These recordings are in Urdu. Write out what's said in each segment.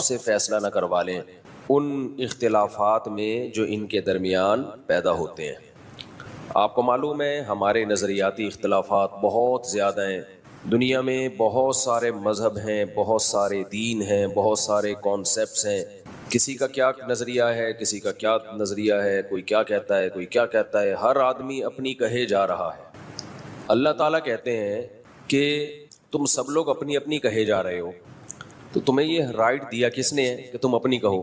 سے فیصلہ نہ کروا لیں ان اختلافات میں جو ان کے درمیان پیدا ہوتے ہیں۔ آپ کو معلوم ہے ہمارے نظریاتی اختلافات بہت زیادہ ہیں، دنیا میں بہت سارے مذہب ہیں، بہت سارے دین ہیں، بہت سارے کانسیپٹس ہیں، کسی کا کیا نظریہ ہے، کسی کا کیا نظریہ ہے، کوئی کیا کہتا ہے، کوئی کیا کہتا ہے، ہر آدمی اپنی کہے جا رہا ہے۔ اللہ تعالیٰ کہتے ہیں کہ تم سب لوگ اپنی اپنی کہے جا رہے ہو، تو تمہیں یہ رائٹ دیا کس نے ہے کہ تم اپنی کہو؟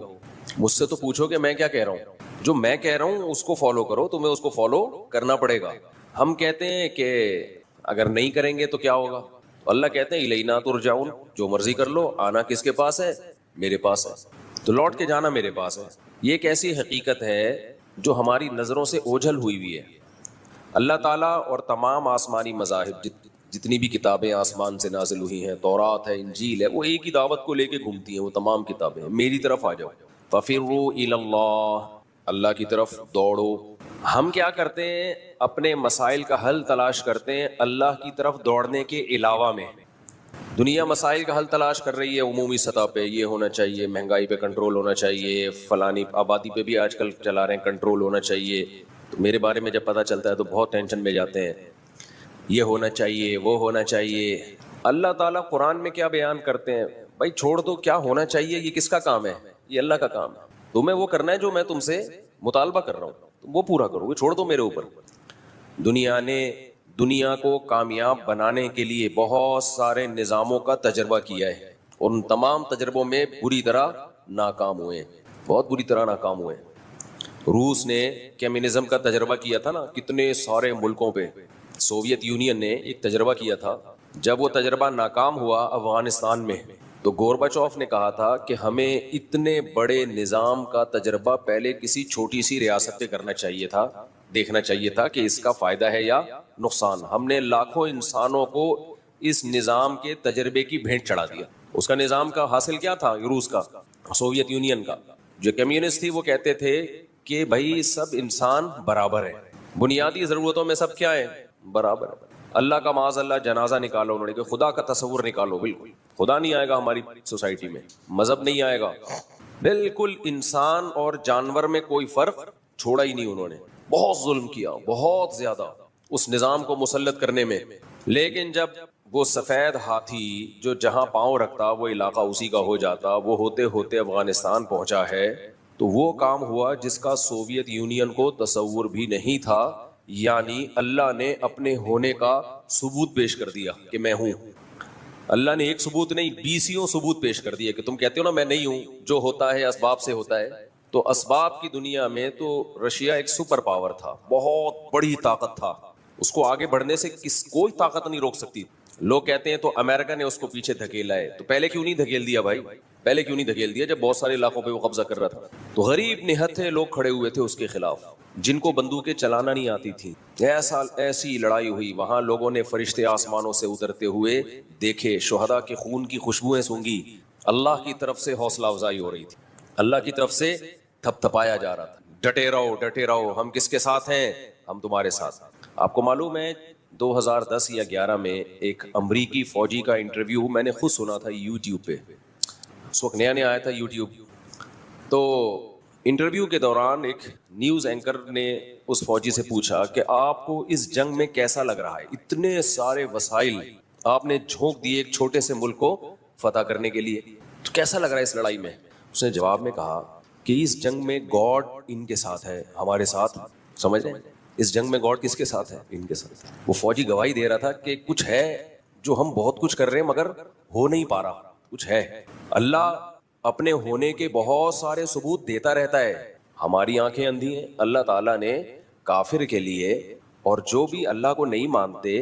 مجھ سے تو پوچھو کہ میں کیا کہہ رہا ہوں، جو میں کہہ رہا ہوں اس کو فالو کرو، تمہیں اس کو فالو کرنا پڑے گا۔ ہم کہتے ہیں کہ اگر نہیں کریں گے تو کیا ہوگا؟ اللہ کہتے ہیں الینا ترجعون، جو مرضی کر لو، آنا کس کے پاس ہے؟ میرے پاس ہے، تو لوٹ کے جانا میرے پاس ہے۔ یہ ایک ایسی حقیقت ہے جو ہماری نظروں سے اوجھل ہوئی ہوئی ہے۔ اللہ تعالیٰ اور تمام آسمانی مذاہب، جتنی بھی کتابیں آسمان سے نازل ہوئی ہیں، تورات ہے، انجیل ہے، وہ ایک ہی دعوت کو لے کے گھومتی ہیں، وہ تمام کتابیں میری طرف آ جاؤ، فَفِرُّوا إِلَى اللَّهِ، اللہ کی طرف دوڑو۔ ہم کیا کرتے ہیں؟ اپنے مسائل کا حل تلاش کرتے ہیں اللہ کی طرف دوڑنے کے علاوہ میں۔ دنیا مسائل کا حل تلاش کر رہی ہے عمومی سطح پہ، یہ ہونا چاہیے، مہنگائی پہ کنٹرول ہونا چاہیے، فلانی آبادی پہ بھی آج کل چلا رہے ہیں کنٹرول ہونا چاہیے۔ تو میرے بارے میں جب پتہ چلتا ہے تو بہت ٹینشن میں جاتے ہیں، یہ ہونا چاہیے، وہ ہونا چاہیے۔ اللہ تعالیٰ قرآن میں کیا بیان کرتے ہیں؟ بھائی چھوڑ دو، کیا ہونا چاہیے یہ کس کا کام ہے؟ یہ اللہ کا کام ہے۔ تمہیں وہ کرنا ہے جو میں تم سے مطالبہ کر رہا ہوں، تم وہ پورا کرو گے، چھوڑ دو میرے اوپر۔ دنیا نے دنیا کو کامیاب بنانے کے لیے بہت سارے نظاموں کا تجربہ کیا ہے، اور ان تمام تجربوں میں بری طرح ناکام ہوئے ہیں، بہت بری طرح ناکام ہوئے ہیں۔ روس نے کمیونزم کا تجربہ کیا تھا نا، کتنے سارے ملکوں پہ۔ سوویت یونین نے ایک تجربہ کیا تھا، جب وہ تجربہ ناکام ہوا افغانستان میں، تو گورباچوف نے کہا تھا کہ ہمیں اتنے بڑے نظام کا تجربہ پہلے کسی چھوٹی سی ریاست پہ کرنا چاہیے تھا، دیکھنا چاہیے تھا کہ اس کا فائدہ ہے یا نقصان۔ ہم نے لاکھوں انسانوں کو اس نظام کے تجربے کی بھیٹ چڑھا دیا۔ اس کا نظام کا حاصل کیا تھا؟ روس کا، سوویت یونین کا۔ جو کمیونسٹ تھی وہ کہتے تھے کہ بھائی سب انسان برابر ہیں، بنیادی ضرورتوں میں سب کیا ہے؟ برابر ہے۔ اللہ کا معاذ اللہ جنازہ نکالو انہوں نے کہ خدا کا تصور نکالو، بالکل خدا نہیں آئے گا ہماری سوسائٹی میں، مذہب نہیں آئے گا، بالکل انسان اور جانور میں کوئی فرق چھوڑا ہی نہیں انہوں نے۔ بہت ظلم کیا، بہت زیادہ اس نظام کو مسلط کرنے میں۔ لیکن جب وہ سفید ہاتھی جو جہاں پاؤں رکھتا وہ علاقہ اسی کا ہو جاتا، وہ ہوتے ہوتے افغانستان پہنچا ہے، تو وہ کام ہوا جس کا سوویت یونین کو تصور بھی نہیں تھا، یعنی اللہ نے اپنے ہونے کا ثبوت پیش کر دیا کہ میں ہوں۔ اللہ نے ایک ثبوت نہیں، 20 ثبوت پیش کر دیے کہ تم کہتے ہو نا میں نہیں ہوں، جو ہوتا ہے اسباب سے ہوتا ہے۔ تو اسباب کی دنیا میں تو رشیا ایک سپر پاور تھا، بہت بڑی طاقت تھا، اس کو آگے بڑھنے سے کوئی طاقت نہیں روک سکتی۔ لوگ کہتے ہیں تو امریکہ نے اس کو پیچھے دھکیلا ہے، تو پہلے کیوں نہیں دھکیل دیا بھائی؟ پہلے کیوں نہیں دھکیل دیا جب بہت سارے علاقوں پہ وہ قبضہ کر رہا تھا؟ تو غریب نہتھے لوگ کھڑے ہوئے تھے اس کے خلاف، جن کو بندوقیں چلانا نہیں آتی تھی۔ ایسی لڑائی ہوئی وہاں، لوگوں نے فرشتے آسمانوں سے اترتے ہوئے دیکھے، شہداء کے خون کی خوشبوئیں سونگی، اللہ کی طرف سے حوصلہ افزائی ہو رہی تھی، اللہ کی طرف سے تھپ تھپایا جا رہا تھا، ڈٹے رہو ڈٹے رہو، ہم کس کے ساتھ ہیں؟ ہم تمہارے ساتھ۔ آپ کو معلوم ہے 2010 یا 11 میں ایک امریکی فوجی کا انٹرویو میں نے خود سنا تھا یوٹیوب پہ، اس وقت نیا نیا آیا تھا یوٹیوب۔ تو انٹرویو کے دوران ایک نیوز اینکر نے اس فوجی سے پوچھا کہ آپ کو اس جنگ میں کیسا لگ رہا ہے؟ اتنے سارے وسائل آپ نے جھونک دیے ایک چھوٹے سے ملک کو فتح کرنے کے لیے، تو کیسا لگ رہا ہے اس لڑائی میں؟ اس نے جواب میں کہا کہ اس جنگ میں گاڈ ان کے ساتھ ہے، ہمارے ساتھ۔ سمجھ رہے ہیں اس جنگ میں گاڈ کس کے ساتھ ہے؟ ان کے ساتھ۔ وہ فوجی گواہی دے رہا تھا کہ کچھ ہے جو ہم بہت کچھ کر رہے ہیں مگر ہو نہیں پا رہا، کچھ ہے۔ اللہ اپنے ہونے کے بہت سارے ثبوت دیتا رہتا ہے، ہماری آنکھیں اندھی ہیں۔ اللہ تعالیٰ نے کافر کے لیے اور جو بھی اللہ کو نہیں مانتے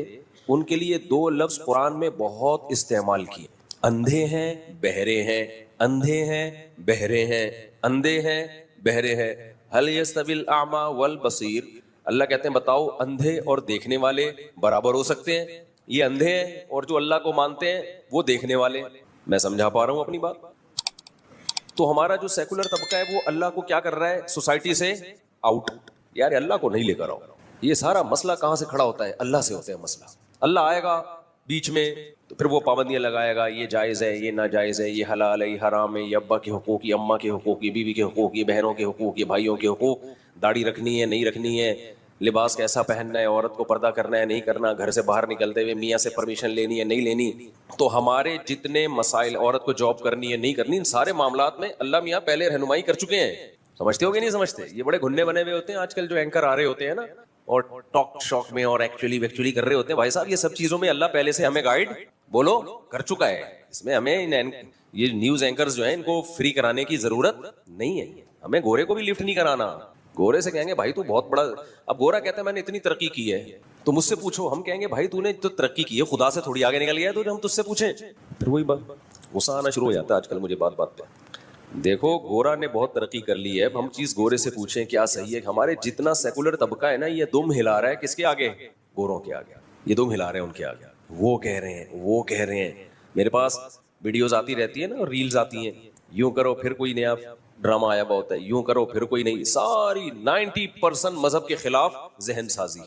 ان کے لیے 2 لفظ قرآن میں بہت استعمال کیے، اندھے ہیں بہرے ہیں، اندھے ہیں بہرے ہیں، اندھے ہیں بہرے ہیں۔ هل يستوي الاعمى والبصير، اللہ کہتے ہیں بتاؤ اندھے اور دیکھنے والے برابر ہو سکتے ہیں؟ یہ اندھے ہیں اور جو اللہ کو مانتے ہیں وہ دیکھنے والے۔ میں سمجھا پا رہا ہوں اپنی بات؟ تو ہمارا جو سیکولر طبقہ ہے وہ اللہ کو کیا کر رہا ہے؟ سوسائٹی سے آؤٹ، یار اللہ کو نہیں لے کر آؤ۔ یہ سارا مسئلہ کہاں سے کھڑا ہوتا ہے؟ اللہ سے ہوتا ہے مسئلہ۔ اللہ آئے گا بیچ میں تو پھر وہ پابندیاں لگائے گا، یہ جائز ہے، یہ ناجائز ہے، یہ حلال ہے، یہ حرام ہے، یہ ابا کے حقوق، یہ اماں کے حقوق، یہ بیوی کے حقوق، یہ بہنوں کے حقوق، یہ بھائیوں کے حقوق، داڑھی رکھنی ہے نہیں رکھنی ہے، لباس کیسا پہننا ہے، عورت کو پردہ کرنا ہے نہیں کرنا، گھر سے باہر نکلتے ہوئے میاں سے پرمیشن لینی ہے نہیں لینی. تو ہمارے جتنے مسائل، عورت کو جاب کرنی ہے نہیں کرنی، ان سارے معاملات میں اللہ میاں پہلے رہنمائی کر چکے ہیں. سمجھتے ہو کہ نہیں سمجھتے؟ یہ بڑے گھننے بنے ہوئے ہوتے ہیں آج کل جو اینکر آ رہے ہوتے ہیں نا، اور ٹاک شاک میں اور ایکچولی کر رہے ہوتے ہیں. بھائی صاحب یہ سب چیزوں میں اللہ پہلے سے ہمیں گائیڈ بولو کر چکا ہے. اس میں ہمیں یہ نیوز اینکرز جو ہیں ان کو فری کرانے کی ضرورت نہیں ہے. ہمیں گورے کو بھی لفٹ نہیں کرانا. گورے سے کہیں گے بھائی تو بہت بڑا، اب گورا کہتا ہے میں نے اتنی ترقی کی ہے، تو مجھ سے پوچھو. ہم کہیں گے بھائی تو نے تو ترقی کی ہے، خدا سے تھوڑی آگے نکل گیا ہے تو ہم تجھ سے پوچھیں. پھر وہی بات، غصہ آنا شروع ہو جاتا ہے آج کل مجھے بات پہ. دیکھو گورا نے بہت ترقی کر لی ہے، اب ہم چیز گورے سے پوچھیں کیا صحیح ہے. ہمارے جتنا سیکولر طبقہ ہے نا یہ دم ہلا رہا ہے کس کے آگے؟ گوروں کے آگے. یہ دم ہلا رہے ہیں ان کے آگے. وہ کہہ رہے ہیں، وہ کہہ رہے ہیں. میرے پاس ویڈیوز آتی رہتی ہیں نا، ریلز آتی ہیں، یوں کرو پھر کوئی نیا ڈرامہ آیا ہوا ہوتا ہے، یوں کرو پھر کوئی نہیں. ساری 90% مذہب کے خلاف ذہن سازی.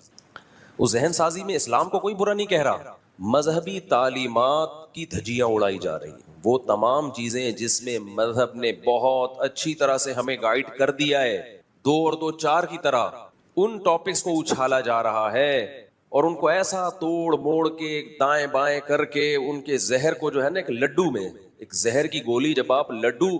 اس ذہن سازی میں اسلام کو کوئی برا نہیں کہہ رہا، مذہبی تعلیمات کی دھجیاں اڑائی جا رہی ہیں. وہ تمام چیزیں جس میں مذہب نے بہت اچھی طرح سے ہمیں گائیڈ کر دیا ہے، 2 اور 2 4 کی طرح، ان ٹاپکس کو اچھالا جا رہا ہے اور ان کو ایسا توڑ موڑ کے دائیں بائیں کر کے ان کے زہر کو جو ہے نا ایک لڈو میں، ایک زہر کی گولی جب آپ لڈو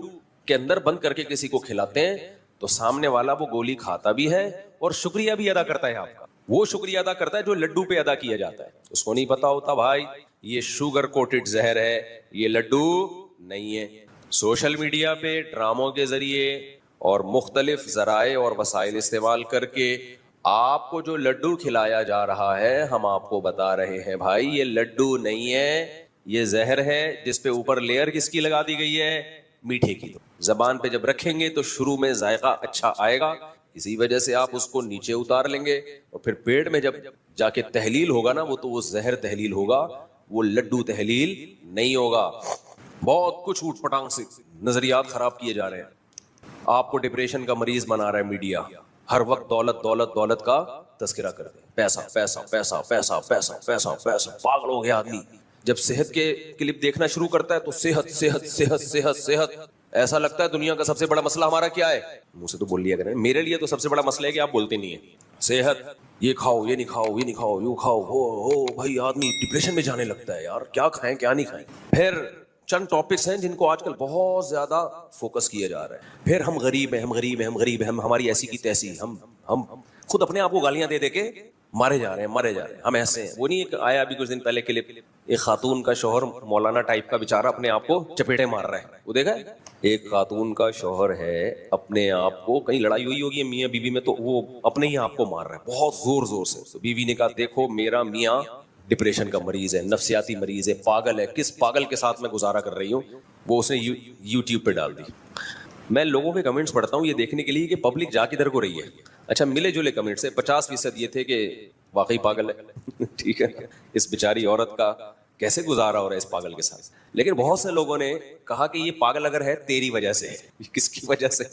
کے اندر بند کر کے کسی کو کھلاتے ہیں تو سامنے والا وہ گولی کھاتا بھی ہے اور شکریہ بھی ادا کرتا ہے. آپ کا وہ شکریہ ادا کرتا ہے جو لڈو پہ ادا کیا جاتا ہے. اس کو نہیں پتا ہوتا بھائی یہ شوگر کوٹڈ زہر ہے، یہ لڈو نہیں ہے. سوشل میڈیا پہ ڈراموں کے ذریعے اور مختلف ذرائع اور وسائل استعمال کر کے آپ کو جو لڈو کھلایا جا رہا ہے، ہم آپ کو بتا رہے ہیں بھائی یہ لڈو نہیں ہے، یہ زہر ہے جس پہ اوپر لیئر کس کی لگا دی گئی ہے؟ میٹھے کی. زبان پہ جب رکھیں گے تو شروع میں ذائقہ اچھا آئے گا، اسی وجہ سے آپ اس کو نیچے اتار لیں گے اور پھر پیٹ میں جب جا کے تحلیل ہوگا نا وہ تو وہ زہر تحلیل ہوگا، وہ لڈو تحلیل نہیں ہوگا. بہت کچھ اوٹ پٹانگ سے نظریات خراب کیے جا رہے ہیں. آپ کو ڈپریشن کا مریض بنا رہا ہے میڈیا، ہر وقت دولت دولت دولت کا تذکرہ کر دیں، پیسہ پیسہ پیسہ پیسہ پیسہ پیسہ پیسہ. پاگل ہو گیا آدمی. جب صحت کے کلپ دیکھنا شروع کرتا ہے تو صحت صحت صحت صحت صحت. ایسا لگتا ہے دنیا کا سب سے بڑا مسئلہ ہمارا کیا ہے؟ منہ سے تو بول لیا کریں، میرے لیے تو سب سے بڑا مسئلہ ہے کہ آپ بولتے نہیں ہیں. صحت، یہ کھاؤ یہ نہیں کھاؤ یہ نہیں کھاؤ یوں کھاؤ ہو بھائی آدمی ڈپریشن میں جانے لگتا ہے یار، کیا کھائیں کیا نہیں کھائیں. پھر چند ٹاپکس ہیں جن کو آج کل بہت زیادہ فوکس کیا جا رہا ہے. پھر ہم غریب ہیں، ہم غریب ہیں، ہم غریب ہیں، ہماری ایسی کی تیسی. ہم خود اپنے آپ کو گالیاں دے دے کے مارے جا رہے ہیں مرے جا رہے ہیں. ہم ایسے ہیں. وہ نہیں ایک آیا ابھی کچھ دن پہلے کلپ، ایک خاتون کا شوہر مولانا ٹائپ کا بیچارہ اپنے آپ کو چپیٹے مار رہا ہے، وہ دیکھا ہے؟ ایک خاتون کا شوہر ہے اپنے آپ کو، کہیں لڑائی ہوئی ہوگی میاں بیوی میں، تو وہ اپنے ہی آپ کو مار رہا ہے بہت زور زور سے. تو بیوی نے کہا دیکھو میرا میاں ڈپریشن کا مریض ہے، نفسیاتی مریض ہے، پاگل ہے، کس پاگل کے ساتھ میں گزارا کر رہی ہوں. وہ اس نے یوٹیوب پہ ڈال دی. میں لوگوں کے کمنٹس پڑھتا ہوں یہ دیکھنے کے لیے کہ پبلک جا کدھر کو رہی ہے. اچھا ملے جلے کمنٹس سے 50% یہ تھے کہ واقعی پاگل ہے ٹھیک ہے، اس بیچاری عورت کا کیسے گزارا ہو رہا ہے اس پاگل کے ساتھ. لیکن بہت سے لوگوں نے کہا کہ یہ پاگل اگر ہے تیری وجہ سے ہے. کس کی وجہ سے؟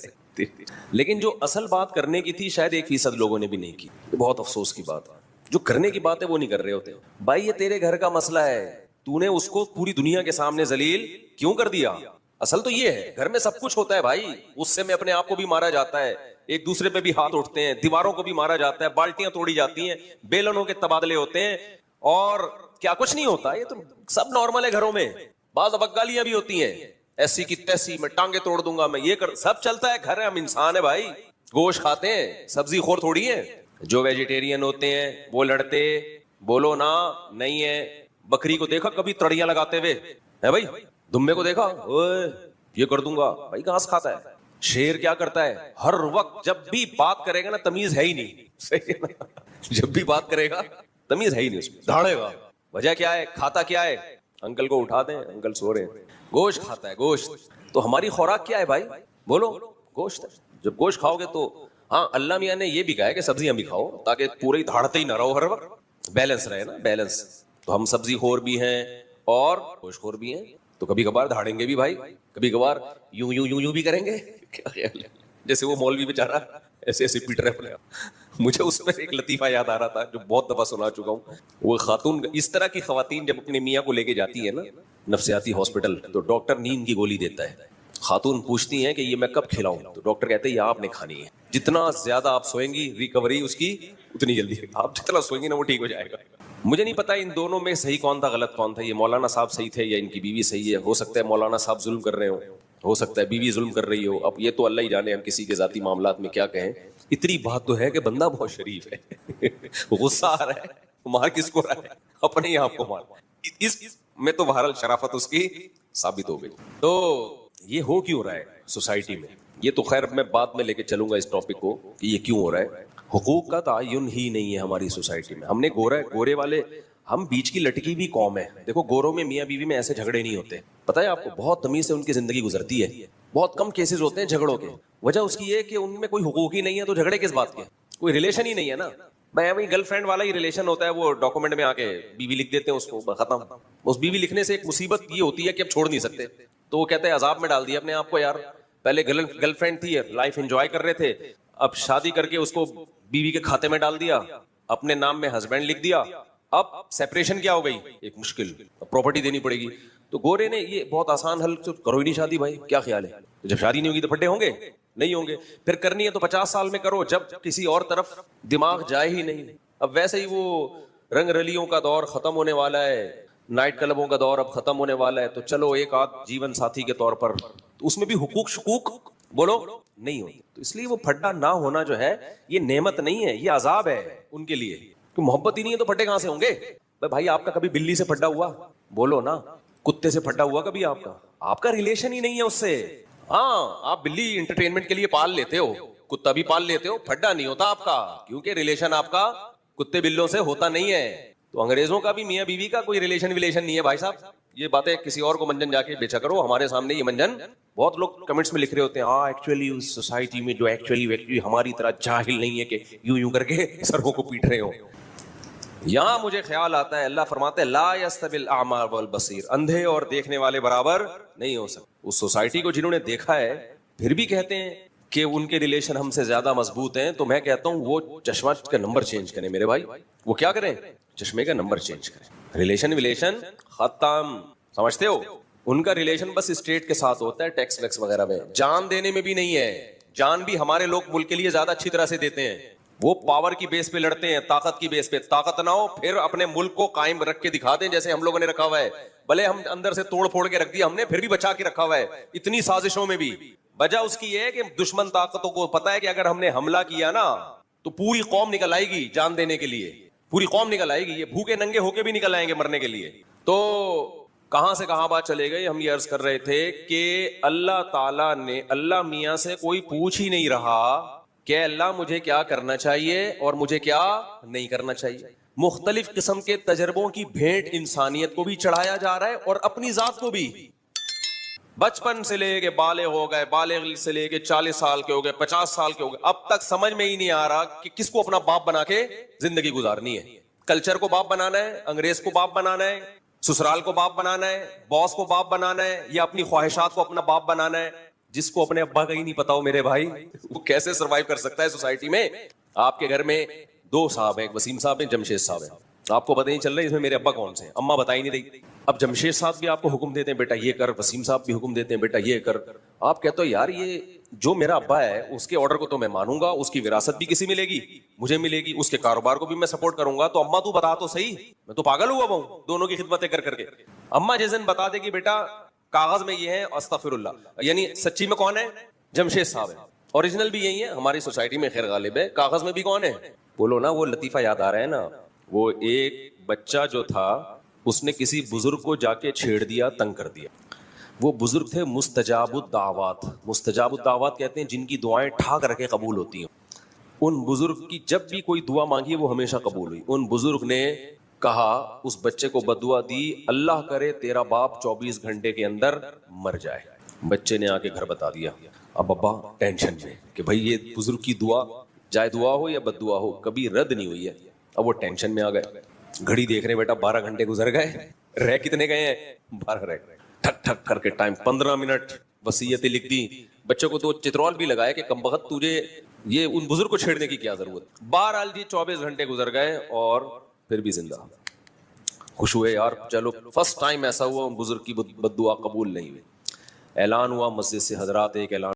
لیکن جو اصل بات کرنے کی تھی شاید 1% لوگوں نے بھی نہیں کی. بہت افسوس کی بات ہے، جو کرنے کی بات ہے وہ نہیں کر رہے ہوتے. بھائی یہ تیرے گھر کا مسئلہ ہے، تو نے اس کو پوری دنیا کے سامنے ذلیل کیوں کر دیا؟ اصل تو یہ ہے گھر میں سب کچھ ہوتا ہے بھائی، غصے میں اپنے آپ کو بھی مارا جاتا ہے، ایک دوسرے پہ بھی ہاتھ اٹھتے ہیں، دیواروں کو بھی مارا جاتا ہے، بالٹیاں توڑی جاتی ہیں، بیلنوں کے تبادلے ہوتے ہیں، اور کیا کچھ نہیں ہوتا. یہ تو سب نارمل ہے گھروں میں. بعض وقت گالیاں بھی ہوتی ہیں، ایسی کی تیسی، میں ٹانگیں توڑ دوں گا، میں یہ کر، سب چلتا ہے. گھر ہے، ہم انسان ہے بھائی، گوشت کھاتے ہیں، سبزی خور تھوڑی ہے. جو ویجیٹیرین ہوتے ہیں وہ لڑتے، بولو نا نہیں ہے. بکری کو دیکھا کبھی تڑیاں لگاتے ہوئے ہے بھائی؟ دمبے کو دیکھا اوے یہ کر دوں گا، بھائی گھاس کھاتا ہے. شیر کیا کرتا ہے؟ ہر وقت جب بھی بات کرے گا نا تمیز ہے ہی نہیں، صحیح ہے نا؟ جب بھی بات کرے گا تمیز ہے ہی نہیں، اس میں دھاڑے گا. وجہ کیا ہے؟ کھاتا کیا ہے؟ انکل کو اٹھا دیں، انکل سو رہے ہیں. گوشت کھاتا ہے، گوشت. تو ہماری خوراک کیا ہے بھائی؟ بولو گوشت. جب گوشت کھاؤ گے تو ہاں اللہ میاں نے یہ بھی کہا ہے کہ سبزیاں بھی کھاؤ تاکہ پورے ہی دھاڑتے ہی نہ رہو، ہر وقت بیلنس رہے نا، بیلنس. تو ہم سبزی خور بھی ہیں اور گوشت خور بھی ہیں، تو کبھی کبھار دھاڑیں گے بھی بھائی، کبھی کبھار یوں یوں یوں یوں بھی کریں گے. کیا خیال ہے؟ جیسے وہ مولوی بیچارہ ایسے ایسے پیٹ رہے ہیں. مجھے اس میں ایک لطیفہ یاد آ رہا تھا جو بہت دفعہ سنا چکا ہوں. وہ خاتون, اس طرح کی خواتین جب اپنے میاں کو لے کے جاتی ہے نا نفسیاتی ہاسپٹل, تو ڈاکٹر نیند کی گولی دیتا ہے. خاتون پوچھتی ہیں کہ یہ میں کب کھلاؤں, تو ڈاکٹر کہتے ہیں یہ آپ نے کھانی ہے. جتنا زیادہ آپ سوئیں گی ریکوری اس کی اتنی جلدی, آپ جتنا سوئیں گی نا وہ ٹھیک ہو جائے گا. مجھے نہیں پتا ان دونوں میں صحیح کون تھا غلط کون تھا, یہ مولانا صاحب صحیح تھے یا ان کی بیوی صحیح ہے. ہو سکتا ہے مولانا صاحب ظلم کر رہے ہو سکتا ہے بیوی ظلم کر رہی ہو. اب یہ تو اللہ ہی جانے, ہم کسی کے ذاتی معاملات میں کیا کہیں. اتنی بات تو ہے کہ بندہ بہت شریف ہے. غصہ آ رہا ہے, مار کس کو رہا ہے, اپنے ہی آپ کو مار. اس میں تو بہرحال شرافت اس کی ثابت ہو گئی. تو یہ ہو کیوں رہا ہے سوسائٹی میں, یہ تو خیر میں بعد میں لے کے چلوں گا اس ٹاپک کو کہ یہ کیوں ہو رہا ہے. حقوق کا تعین ہی نہیں ہے ہماری سوسائٹی میں. ہم نے گورے والے, ہم بیچ کی لٹکی بھی قوم ہے. دیکھو گوروں میں میاں بیوی میں ایسے جھگڑے نہیں ہوتے, پتہ ہے آپ کو, بہت تمیز سے ان کی زندگی گزرتی ہے. بہت کم کیسز ہوتے ہیں جھگڑوں کے. وجہ اس کی یہ کہ ان میں کوئی حقوق ہی نہیں ہے, تو جھگڑے کس بات کے, کوئی ریلیشن ہی نہیں ہے نا. بھائی گرل فرینڈ والا ہی ریلیشن ہوتا ہے, وہ ڈاکومنٹ میں آ کے بیوی لکھ دیتے ہیں اس کو, ختم. اس بیوی لکھنے سے ایک مصیبت یہ ہوتی ہے کہ اب چھوڑ نہیں سکتے, تو وہ کہتے ہیں عذاب میں ڈال دیا اپنے آپ کو. یار پہلے گرل فرینڈ تھی, لائف انجوائے کر رہے تھے, اب شادی کر کے اس کو بیوی کے کھاتے میں ڈال دیا, اپنے نام میں ہسبینڈ لکھ دیا, اب سیپریشن کیا ہو گئی, ایک مشکل, پراپرٹی دینی پڑے گی. تو گورے نے یہ بہت آسان حل, کرو ہی نہیں شادی بھائی, کیا خیال ہے, جب شادی نہیں ہوگی تو پھڈے ہوں گے, نہیں ہوں گے. پھر کرنی ہے تو 50 سال میں کرو, جب کسی اور طرف دماغ جائے ہی نہیں. اب ویسے ہی وہ رنگ رلیوں کا دور ختم ہونے والا ہے, نائٹ کلبوں کا دور اب ختم ہونے والا ہے, تو چلو ایک آدھ جیون ساتھی کے طور پر, تو اس میں بھی حقوق شکوک بولو نہیں ہوتی. تو اس لیے وہ پھڈا نہ ہونا جو ہے یہ نعمت نہیں ہے, یہ عذاب ہے ان کے لیے. کہ محبت ہی نہیں ہے تو پھڈے کہاں سے ہوں گے. بھائی آپ کا کبھی بلی سے پھڈا ہوا, بولو نا, کتے سے پھڈا ہوا کبھی آپ کا ریلیشن ہی نہیں ہے اس سے. ہاں آپ بلی انٹرٹینمنٹ کے لیے پال لیتے ہو, کتا بھی پال لیتے ہو, پھڈا نہیں ہوتا آپ کا, کیونکہ ریلیشن آپ کا کتے بلوں سے ہوتا نہیں ہے. تو انگریزوں کا بھی میاں بیوی کا کوئی ریلیشن نہیں ہے بھائی صاحب. یہ باتیں کسی اور کو منجن جا کے بیچا کرو, ہمارے سامنے یہ منجن. بہت لوگ کمنٹس میں لکھ رہے ہوتے ہیں, ہاں ایکچولی اس سوسائٹی میں جو ایکچولی ہماری طرح جاہل نہیں ہے کہ یوں کر کے سروں کو پیٹ رہے ہو. یہاں مجھے خیال آتا ہے, اللہ فرماتے ہیں لا یستوی الاعمی والبصیر, اندھے اور دیکھنے والے برابر نہیں ہو سکتے. اس سوسائٹی کو جنہوں نے دیکھا ہے پھر بھی کہتے ہیں کہ ان کے ریلیشن ہم سے زیادہ مضبوط ہیں, تو میں کہتا ہوں وہ چشمہ کا نمبر چینج کریں میرے بھائی. وہ کیا کریں, چشمے کا نمبر چینج کریں. ریلیشن ختم, سمجھتے ہو. ان کا ریلیشن بس اسٹیٹ کے ساتھ ہوتا ہے, ٹیکس ویکس وغیرہ میں, جان دینے میں بھی نہیں ہے. جان بھی ہمارے لوگ ملک کے لیے زیادہ اچھی طرح سے دیتے ہیں. وہ پاور کی بیس پہ لڑتے ہیں, طاقت کی بیس پہ. طاقت نہ ہو پھر اپنے ملک کو قائم رکھ کے دکھا دیں جیسے ہم لوگوں نے رکھا ہوا ہے. بھلے ہم اندر سے توڑ پھوڑ کے رکھ دیا ہم نے, پھر بھی بچا کے رکھا ہوا ہے اتنی سازشوں میں بھی. وجہ اس کی یہ ہے کہ دشمن طاقتوں کو پتا ہے کہ اگر ہم نے حملہ کیا نا تو پوری قوم نکل آئے گی جان دینے کے لیے, پوری قوم نکل آئے گی. یہ بھوکے ننگے ہو کے بھی نکل آئیں گے مرنے کے لیے. تو کہاں سے کہاں بات چلے گئی. ہم یہ عرض کر رہے تھے کہ اللہ تعالیٰ نے, اللہ میاں سے کوئی پوچھ ہی نہیں رہا کہ اللہ مجھے کیا کرنا چاہیے اور مجھے کیا نہیں کرنا چاہیے. مختلف قسم کے تجربوں کی بھیٹ انسانیت کو بھی چڑھایا جا رہا ہے اور اپنی ذات کو بھی. بچپن سے لے کے بالغ ہو گئے, بالغ سے لے کے 40 سال کے ہو گئے, 50 سال کے ہو گئے, اب تک سمجھ میں ہی نہیں آ رہا کہ کس کو اپنا باپ بنا کے زندگی گزارنی ہے. کلچر کو باپ بنانا ہے, انگریز کو باپ بنانا ہے, سسرال کو باپ بنانا ہے, باس کو باپ بنانا ہے, یا اپنی خواہشات کو اپنا باپ بنانا ہے. جس کو اپنے ابا کا ہی نہیں پتا ہو میرے بھائی, وہ کیسے سروائیو کر سکتا ہے سوسائٹی میں. آپ کے گھر میں 2 صاحب ہیں, وسیم صاحب ہیں, جمشید صاحب ہیں. آپ کو پتہ نہیں چل رہا ہے اس میں میرے ابا کون سے ہیں, اماں بتا ہی نہیں رہی. اب جمشید صاحب بھی آپ کو حکم دیتے ہیں بیٹا یہ کر, وسیم صاحب بھی حکم دیتے ہیں بیٹا یہ کر. آپ کہتے ہو یار یہ جو میرا ابا ہے اس کے آرڈر کو تو میں مانوں گا, اس کی وراثت بھی کسی ملے گی, مجھے ملے گی, اس کے کاروبار کو بھی میں سپورٹ کروں گا. تو اماں تو بتا تو صحیح, میں تو پاگل ہوا ہوں دونوں کی خدمتیں کر کر کے. اماں جس دن بتا دے گی بیٹا کاغذ میں یہ ہے, استغفر اللہ, یعنی سچی میں کون ہے, جمشید صاحب ہے. اوریجنل بھی یہی ہے ہماری سوسائٹی میں, خیر غالب ہے. کاغذ میں بھی کون ہے, بولو نا. وہ لطیفہ یاد آ رہا ہے نا, وہ ایک بچہ جو تھا اس نے کسی بزرگ کو جا کے چھیڑ دیا, تنگ کر دیا. وہ بزرگ تھے مستجاب الدعوات. مستجاب الدعوات کہتے ہیں جن کی دعائیں ٹھاک رکھے قبول ہوتی ہیں. ان بزرگ کی جب بھی کوئی دعا مانگی وہ ہمیشہ قبول ہوئی. ان بزرگ نے کہا, اس بچے کو بددعا دی, اللہ کرے تیرا باپ 24 گھنٹے کے اندر مر جائے. بچے نے آ کے گھر بتا دیا. اب ابا ٹینشن میں کہ بھائی یہ بزرگ کی دعا, چاہے دعا ہو یا بد دعا ہو, کبھی رد نہیں ہوئی ہے. اب وہ ٹینشن میں آ گئے. گھڑی دیکھ رہے بیٹا 12 گھنٹے گزر گئے, رہ کتنے گئے ہیں, 12 رہ گئے. ٹھک ٹھک کر کے ٹائم 15 منٹ, وصیتیں لکھ دی, بچوں کو تو چترول بھی لگائے کہ کمبخت تجھے یہ ان بزرگ کو چھیڑنے کی کیا ضرورت. بہرحال جی 24 گھنٹے گزر گئے اور پھر بھی زندہ. خوش ہوئے یار, چلو فرسٹ ٹائم ایسا ہوا ان بزرگ کی بد دعا قبول نہیں ہوئی. اعلان ہوا مسجد سے, حضرات ایک اعلان